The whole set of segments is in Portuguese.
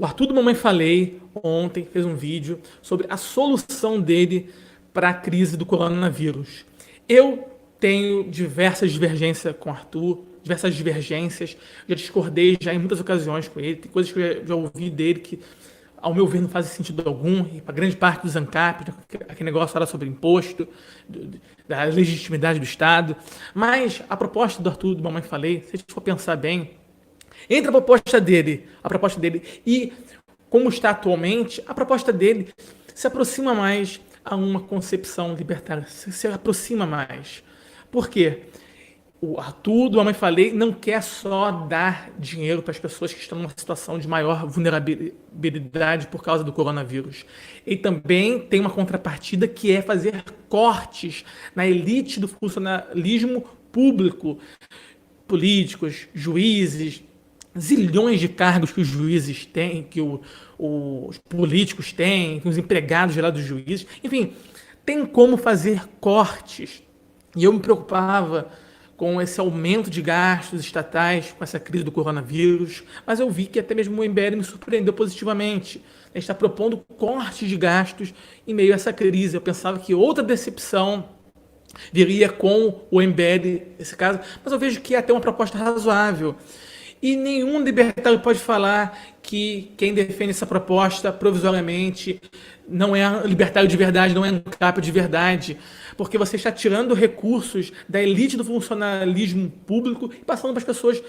O Arthur do Mamãe Falei ontem fez um vídeo sobre a solução dele para a crise do coronavírus. Eu tenho diversas divergências com o Arthur, diversas divergências, já discordei já em muitas ocasiões com ele, tem coisas que eu já ouvi dele que, ao meu ver, não fazem sentido algum, e para grande parte dos ANCAP, aquele negócio fala sobre imposto, da legitimidade do Estado, mas a proposta do Arthur do Mamãe Falei, se a gente for pensar bem, entre a proposta dele e como está atualmente, a proposta dele se aproxima mais a uma concepção libertária, se aproxima mais. Por quê? O Arthur, do Mamãe Falei, não quer só dar dinheiro para as pessoas que estão numa situação de maior vulnerabilidade por causa do coronavírus. Ele também tem uma contrapartida que é fazer cortes na elite do funcionalismo público, políticos, juízes, zilhões de cargos que os juízes têm, que os políticos têm, que os empregados lá dos juízes. Enfim, tem como fazer cortes. E eu me preocupava com esse aumento de gastos estatais, com essa crise do coronavírus, mas eu vi que até mesmo o MBL me surpreendeu positivamente. A gente está propondo cortes de gastos em meio a essa crise. Eu pensava que outra decepção viria com o MBL nesse caso, mas eu vejo que é até uma proposta razoável. E nenhum libertário pode falar que quem defende essa proposta provisoriamente não é libertário de verdade, não é ANCAP de verdade, porque você está tirando recursos da elite do funcionalismo público e passando para as pessoas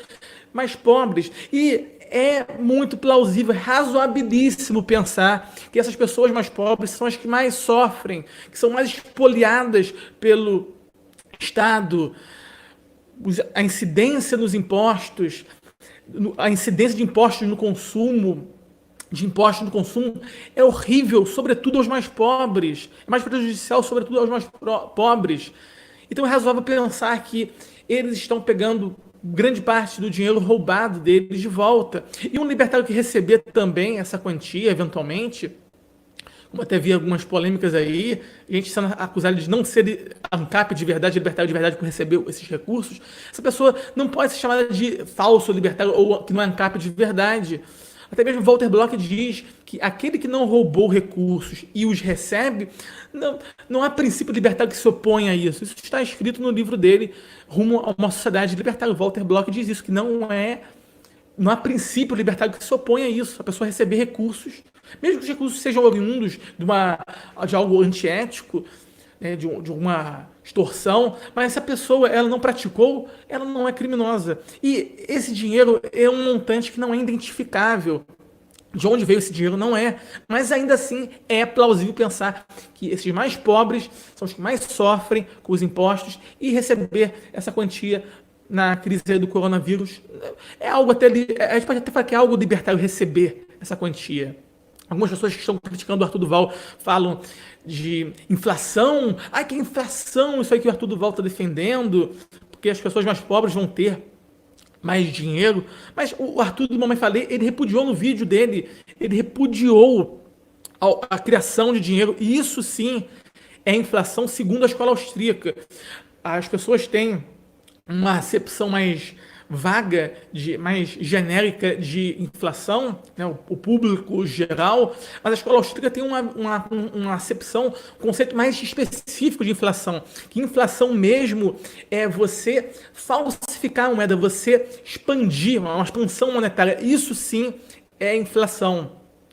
mais pobres. E é muito plausível, razoabilíssimo pensar que essas pessoas mais pobres são as que mais sofrem, que são mais espoliadas pelo Estado. A incidência nos impostos, a incidência de impostos no consumo, é horrível, sobretudo aos mais pobres. É mais prejudicial, sobretudo aos mais pobres. Então é razoável pensar que eles estão pegando grande parte do dinheiro roubado deles de volta. E um libertário que receber também essa quantia, eventualmente, como até vi algumas polêmicas aí, gente sendo acusada de não ser ANCAP de verdade, libertário de verdade por receber esses recursos, essa pessoa não pode ser chamada de falso libertário ou que não é ANCAP de verdade. Até mesmo Walter Block diz que aquele que não roubou recursos e os recebe, não há princípio libertário que se opõe a isso. Isso está escrito no livro dele, Rumo a uma Sociedade Libertária. Walter Block diz isso, que não há princípio libertário que se opõe a isso, a pessoa receber recursos, mesmo que os recursos sejam oriundos de algo antiético, né, de uma extorsão, mas se a pessoa ela não praticou, ela não é criminosa. E esse dinheiro é um montante que não é identificável. De onde veio esse dinheiro não é, mas ainda assim é plausível pensar que esses mais pobres são os que mais sofrem com os impostos e receber essa quantia na crise do coronavírus é algo até, a gente pode até falar que é algo libertário receber essa quantia. Algumas pessoas que estão criticando o Arthur Duval falam de inflação. Ai, que inflação, isso aí que o Arthur Duval está defendendo, porque as pessoas mais pobres vão ter mais dinheiro. Mas o Arthur do Mamãe Falei, ele repudiou no vídeo dele, ele repudiou a criação de dinheiro, e isso sim é inflação segundo a escola austríaca. As pessoas têm uma acepção mais vaga, mais genérica de inflação, né, o público geral, mas a escola austríaca tem uma acepção, um conceito mais específico de inflação, que inflação mesmo é você falsificar a moeda, você expandir, uma expansão monetária, isso sim é inflação.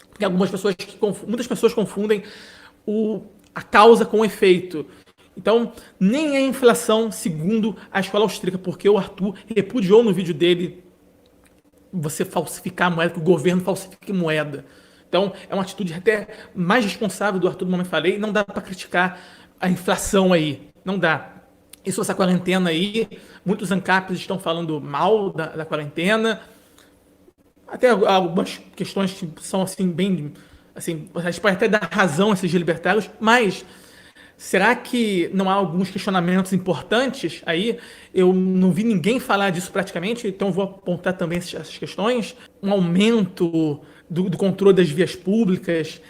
Porque muitas pessoas confundem a causa com o efeito. Então, nem é inflação segundo a escola austríaca, porque o Arthur repudiou no vídeo dele você falsificar a moeda, que o governo falsifique moeda. Então, é uma atitude até mais responsável do Arthur do Mamãe Falei, não dá para criticar a inflação aí, não dá. Isso, essa quarentena aí, muitos ANCAPs estão falando mal da quarentena, até algumas questões que são assim, bem, assim, a gente pode até dar razão a esses libertários, mas será que não há alguns questionamentos importantes aí? Eu não vi ninguém falar disso praticamente, então vou apontar também essas questões. Um aumento do controle das vias públicas.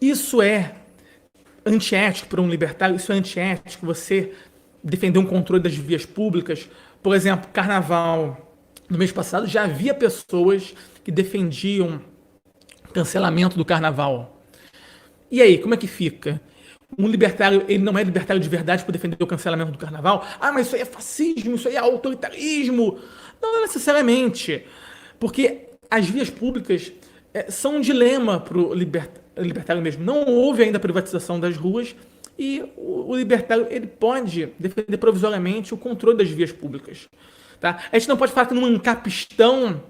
Isso é antiético para um libertário? Isso é antiético? Você defender um controle das vias públicas? Por exemplo, carnaval. No mês passado já havia pessoas que defendiam cancelamento do carnaval. E aí, como é que fica? Um libertário, ele não é libertário de verdade por defender o cancelamento do carnaval? Ah, mas isso aí é fascismo, isso aí é autoritarismo. Não necessariamente. Porque as vias públicas são um dilema para o libertário mesmo. Não houve ainda a privatização das ruas e o libertário ele pode defender provisoriamente o controle das vias públicas. Tá? A gente não pode falar que num capistão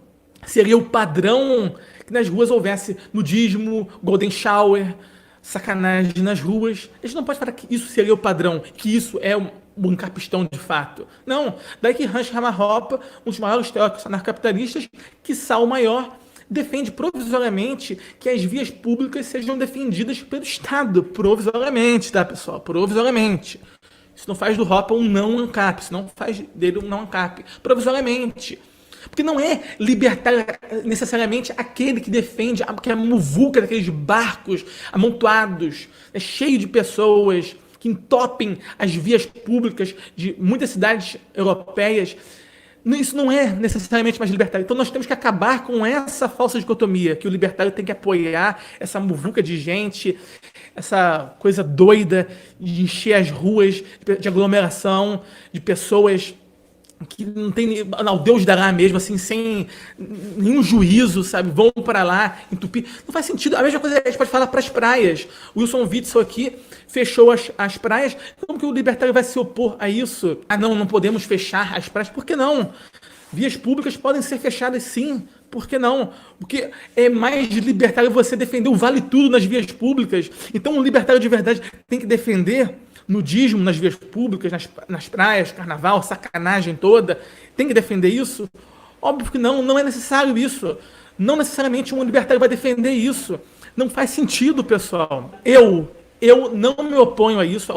seria o padrão que nas ruas houvesse nudismo, golden shower, sacanagem nas ruas. A gente não pode falar que isso seria o padrão, que isso é um capistão de fato. Não. Daí que Hans Hamerhoff, um dos maiores teóricos anarcapitalistas, quiçá o maior, defende provisoriamente que as vias públicas sejam defendidas pelo Estado. Provisoriamente, tá, pessoal? Provisoriamente. Isso não faz do Hoppe um não ANCAP, isso não faz dele um não ANCAP. Provisoriamente. Porque não é libertário necessariamente aquele que defende a muvuca daqueles barcos amontoados, cheio de pessoas que entopem as vias públicas de muitas cidades europeias. Isso não é necessariamente mais libertário. Então nós temos que acabar com essa falsa dicotomia, que o libertário tem que apoiar essa muvuca de gente, essa coisa doida de encher as ruas de aglomeração, de pessoas que não tem, não, Deus dará mesmo, assim, sem nenhum juízo, sabe? Vão para lá, entupir. Não faz sentido. A mesma coisa a gente pode falar para as praias. O Wilson Witzel aqui fechou as praias. Como que o libertário vai se opor a isso? Ah, não podemos fechar as praias. Por que não? Vias públicas podem ser fechadas sim. Por que não? Porque é mais libertário você defender o vale tudo nas vias públicas. Então o libertário de verdade tem que defender nudismo nas vias públicas, nas praias, carnaval, sacanagem toda, tem que defender isso? Óbvio que não é necessário isso. Não necessariamente um libertário vai defender isso. Não faz sentido, pessoal. Eu não me oponho a isso,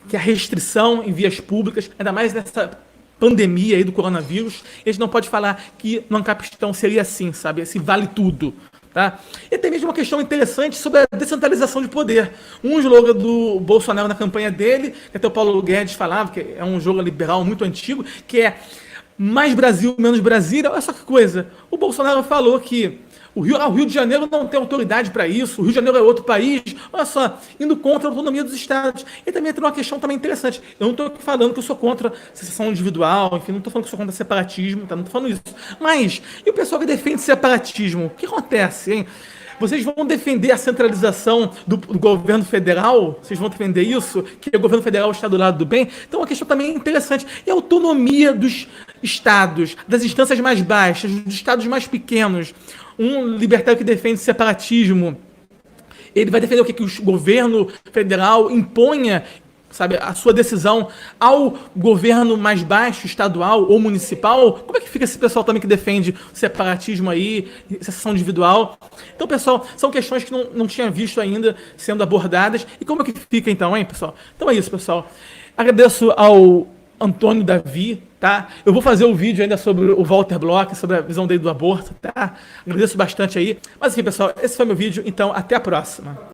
que a restrição em vias públicas, ainda mais nessa pandemia aí do coronavírus, a gente não pode falar que no Ancapistão seria assim, sabe? Esse vale tudo. Tá? E tem mesmo uma questão interessante sobre a descentralização de poder. Um slogan do Bolsonaro na campanha dele, que até o Paulo Guedes falava, que é um slogan liberal muito antigo, que é mais Brasil, menos Brasília. Olha só que coisa. O Bolsonaro falou que o Rio de Janeiro não tem autoridade para isso, o Rio de Janeiro é outro país. Olha só, indo contra a autonomia dos estados. E também tem uma questão também interessante. Eu não estou falando que eu sou contra a secessão individual, enfim, não estou falando que eu sou contra separatismo, tá? Não estou falando isso. Mas, e o pessoal que defende separatismo? O que acontece, hein? Vocês vão defender a centralização do governo federal? Vocês vão defender isso? Que o governo federal está do lado do bem? Então, uma questão também interessante. E a autonomia dos estados, das instâncias mais baixas, dos estados mais pequenos? Um libertário que defende separatismo, ele vai defender o quê? Que o governo federal imponha, sabe, a sua decisão ao governo mais baixo, estadual ou municipal? Como é que fica esse pessoal também que defende o separatismo aí, secessão individual? Então, pessoal, são questões que não tinha visto ainda sendo abordadas. E como é que fica então, hein, pessoal? Então é isso, pessoal. Agradeço ao Antônio Davi, tá? Eu vou fazer o vídeo ainda sobre o Walter Block, sobre a visão dele do aborto, tá? Agradeço bastante aí. Mas assim, pessoal, esse foi meu vídeo, então até a próxima.